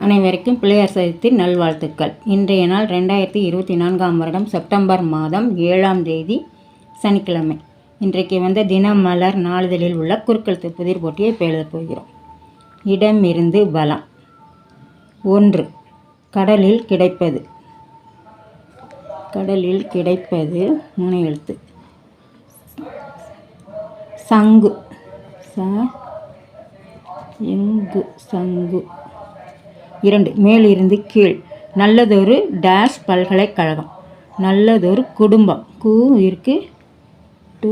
அனைவருக்கும் பிள்ளையார் சதுர்த்தி நல்வாழ்த்துக்கள். இன்றைய நாள் 2024ஆம் வருடம் செப்டம்பர் மாதம் 7ஆம் தேதி சனிக்கிழமை. இன்றைக்கு வந்த தினமலர் நாளிதழில் உள்ள குறுக்கெழுத்து புதிர் போட்டியை இப்போ எழுதப் போகிறோம். இடமிருந்து வலம். 1. கடலில் கிடைப்பது. கடலில் கிடைப்பது 3 எழுத்து. சங்கு. எங்கு சங்கு. 2. மேலிருந்து கீழ். நல்லதொரு டேஷ் பல்கலைக்கழகம். நல்லதொரு குடும்பம். கு இருக்கு டு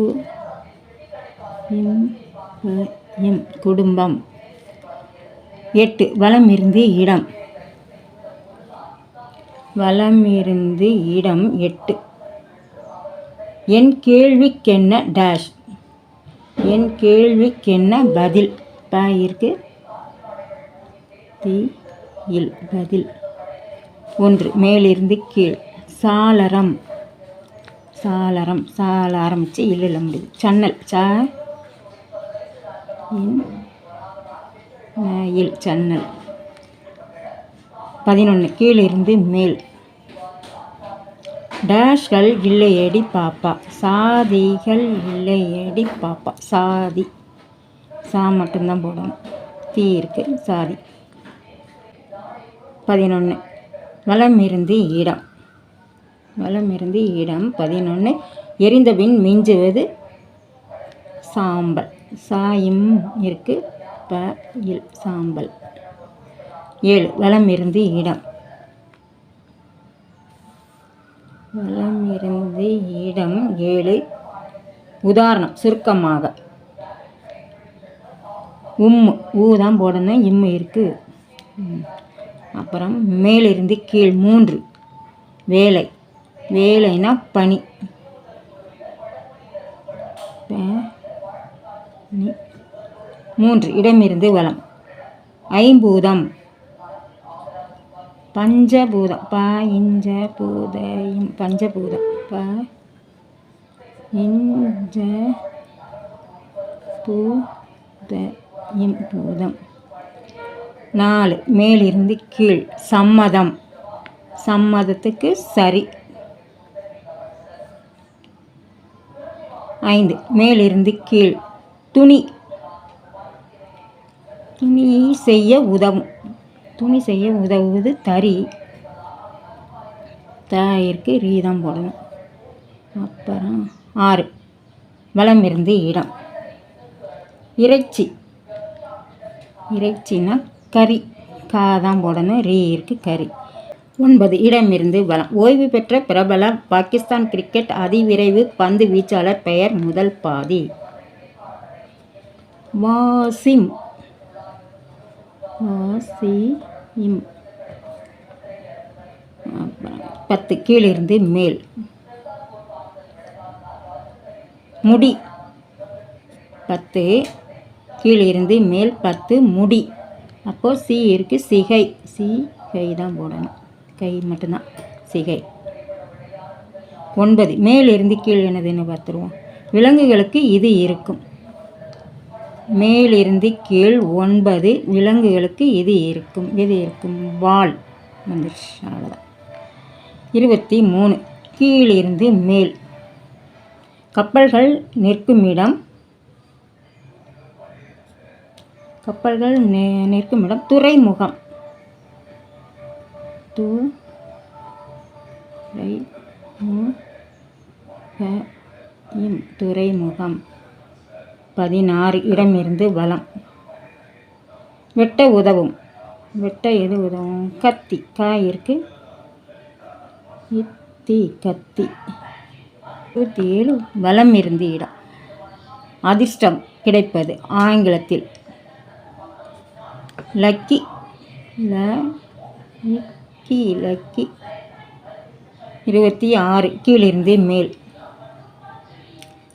இம் குடும்பம். 8. வலமிருந்து இடம். வலமிருந்து இடம் 8. என் கேள்விக்கென்ன டேஷ். என் கேள்விக்கென்ன பதில். ப இருக்கு தி இல் பதில். 1. மேலிருந்து கீழ். சாளரம். சாளரம் சால ஆரம்பித்து இல்ல முடியுது. சன்னல். ச இல் சன்னல். 11. கீழிருந்து மேல். டேஷ்கள் இல்லையடி பாப்பா. சாதிகள் இல்லையடி பாப்பா. சாதி. சா மட்டும்தான் போடணும். தீ இருக்கு சாதி. 11. வலமிருந்து இடம். வலமிருந்து இடம் 11. எரிந்தபின் மிஞ்சுவது சாம்பல். சாயும் இருக்கு ப இல் சாம்பல். 7. வலமிருந்து இடம். வலமிருந்து இடம் 7. உதாரணம் சுருக்கமாக. ஊ தான் போடணும். இம்மு இருக்கு. அப்புறம் மேலிருந்து கீழ் 3. வேலை. வேலைனா பனி. 3. இடமிருந்து வலம். ஐம்பூதம். பஞ்சபூதம். ப இஞ்ச பூதம் பஞ்சபூதம். ப இஞ்ச பூதம் பூதம். 4. மேலிருந்து கீழ். சம்மதம். சம்மதத்துக்கு சரி. 5. மேலிருந்து கீழ். துணி. துணி செய்ய உதவும். துணி செய்ய உதவுவது தறி. தயிருக்கு ரீதம் போடணும். அப்புறம் 6. வலமிருந்து இடம். இறைச்சி. இறைச்சின்னா கறி. காதான் போடணும். ரீ இருக்கு கறி. 9. இடமிருந்து வலம். ஓய்வு பெற்ற பிரபல பாகிஸ்தான் கிரிக்கெட் அதிவிரைவு பந்து வீச்சாளர் பெயர் முதல் பாதி. வாசிம். வாசிம். 10. கீழிருந்து மேல். முடி. 10. கீழிருந்து மேல் 10 முடி. அப்போது சி இருக்கு சிகை. சிகை தான் போடணும். கை மட்டும்தான் சிகை. 9. மேலிருந்து கீழ் என்னதுன்னு பார்த்துருவோம். விலங்குகளுக்கு இது இருக்கும். மேலிருந்து கீழ் 9. விலங்குகளுக்கு இது இருக்கும். எது இருக்கும்? வால் வந்துருச்சு. அவ்வளோதான். 23. கீழிருந்து மேல். கப்பல்கள் நிற்கும் இடம். கப்பல்கள் நிற்கும் இடம் துறைமுகம். துறைமுகம். 16. இடமிருந்து வலம். வெட்ட உதவும். வெட்ட எது உதவும்? கத்தி. காய் இருக்கு இத்தி கத்தி. 27. வலமிருந்து இடம். அதிர்ஷ்டம் கிடைப்பது. ஆங்கிலத்தில் லக்கி. லக்கி. 26. கீழிருந்து மேல்.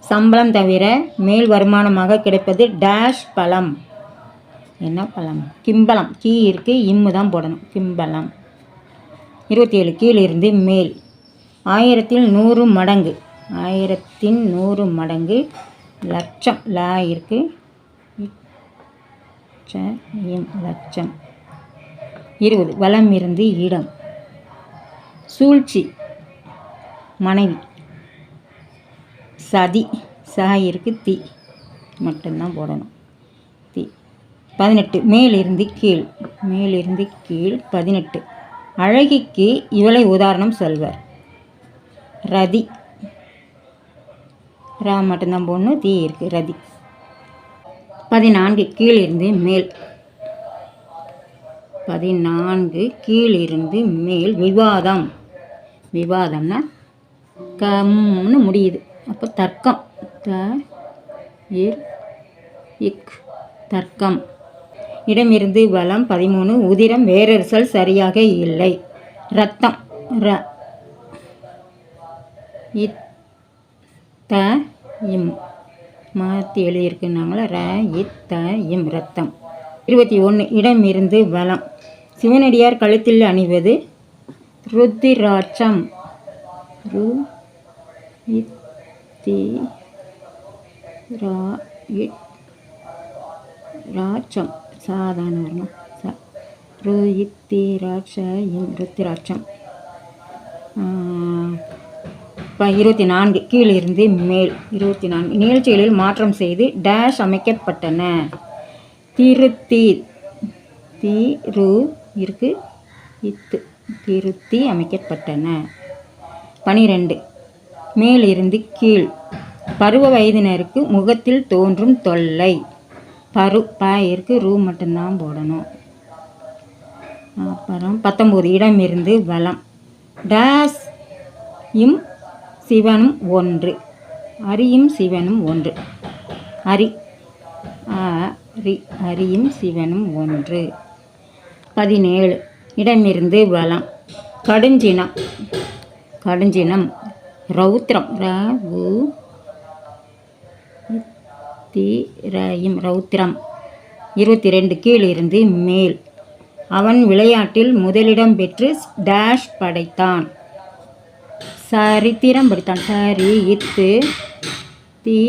சம்பளம் தவிர மேல் வருமானமாக கிடைப்பது டேஷ் பழம். என்ன பழம்? கிம்பளம். கீ இருக்கு இம்மு தான் போடணும். கிம்பளம். 27. கீழிருந்து மேல். 1000 100 மடங்கு. 1000 100 மடங்கு லட்சம். லா இருக்கு லட்சம். 20 வலம் இருந்து இடம். சூழ்ச்சி மனைவி. சதி சாயிருக்கு தீ மட்டும்தான் போடணும். தீ. 18 மேலிருந்து கீழ். மேலிருந்து கீழ். 18 அழகிக்கு இவளை உதாரணம் சொல்வர். ரதி. ரா மட்டும்தான் போடணும். தீ இருக்கு. ரதி. 14 கீழிருந்து மேல். 14 கீழிருந்து மேல். விவாதம். விவாதம்னா கம்னு முடியுது. அப்போ தர்க்கம். தர்க்கம். இடமிருந்து வலம். 13 உதிரம் வேறொரு சொல் சரியாக இல்லை. ரத்தம். ர இத்த இம் மாற்றி எழுதியிருக்குன்னாங்களா. ர இத்த இம் ரத்தம். 21 இடமிருந்து வலம். சிவனடியார் கழுத்தில் அணிவது ருத்திராட்சம். ரு இத்தி ராட்சம் சாதாரண வரணும். ரு இத்தி ராட்சம் ருத்திராட்சம். 24 கீழிருந்து மேல். 24 நிகழ்ச்சிகளில் மாற்றம் செய்து டேஷ் அமைக்கப்பட்டன. திருத்தி. திரு இருக்கு. இத்து. திருத்தி அமைக்கப்பட்டன. 12 மேலிருந்து கீழ். பருவ வயதினருக்கு முகத்தில் தோன்றும் தொல்லை. பரு ப இருக்கு. ரூ மட்டும்தான் போடணும். அப்புறம் 19 இடமிருந்து வலம். டேஸ் இம் சிவனும் ஒன்று. அரியும் சிவனும் ஒன்று. அரி. அரியும் சிவனும் ஒன்று. 17 இடமிருந்து வலம். கடுஞ்சினம். கடுஞ்சினம். ரௌத்ரம். ரவு திரயும் ரௌத்ரம். 22 கீழிருந்து மேல். அவன் விளையாட்டில் முதலிடம் பெற்று டேஷ் படைத்தான். சரித்திரம் படைத்தான். சரி இத்து தி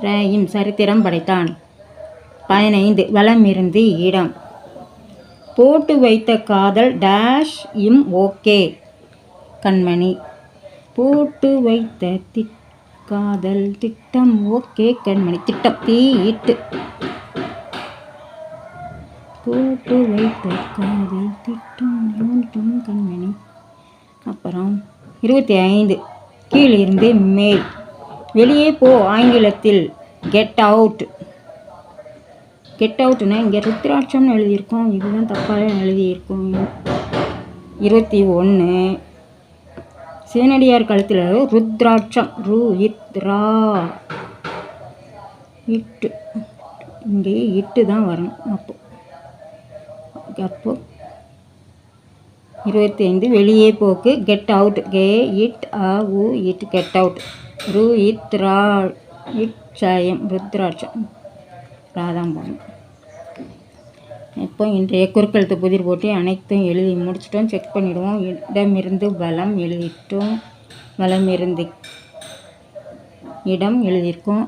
ரயும் சரித்திரம் படைத்தான். 15 வலம் இருந்து இடம். போட்டு வைத்த காதல் டேஷ் இம் ஓகே கண்மணி. போட்டு வைத்த காதல் திட்டம் ஓகே கண்மணி. திட்டம். தீ இட்டு. போட்டு வைத்த காதல் திட்டம் ஒன்றும் கண்மணி. அப்புறம் 25 கீழிருந்து மேல். வெளியே போ ஆங்கிலத்தில் கெட் அவுட். கெட் அவுட்னா இங்கே ருத்ராட்சம்னு எழுதியிருக்கோம். இதுதான் தப்பாக எழுதியிருக்கோம். 21 சிவனடியார் கழுத்தில் ருத்ராட்சம். ரு இத் ரா இட்டு. இங்கே இட்டு தான் வரணும். அப்போ 25 வெளியே போக்கு get out. K it a உ இட் கெட் அவுட். ரு இத் ரா இட் சாயம் ருத்ராட்சம். ராதான் போகணும். இப்போ இன்றைய குறுக்கெழுத்து புதிர் போட்டி அனைத்தும் எழுதி முடிச்சிட்டோம். செக் பண்ணிவிடுவோம். இடமிருந்து வலம் எழுதிட்டோம். வலமிருந்து இடம் எழுதியிருக்கோம்.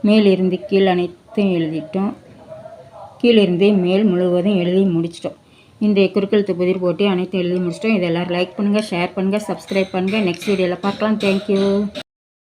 மேலிருந்து கீழ் அனைத்தும் எழுதிட்டோம். கீழிருந்து மேல் முழுவதும் எழுதி முடிச்சிட்டோம். இன்றைய குறுக்கெழுத்து புதிர் போட்டி அனைத்தும் எழுதி முடிச்சிட்டோம். இதை எல்லோரும் லைக் பண்ணுங்கள், ஷேர் பண்ணுங்கள், சப்ஸ்கிரைப் பண்ணுங்கள். நெக்ஸ்ட் வீடியோவில் பார்க்கலாம். தேங்க்யூ.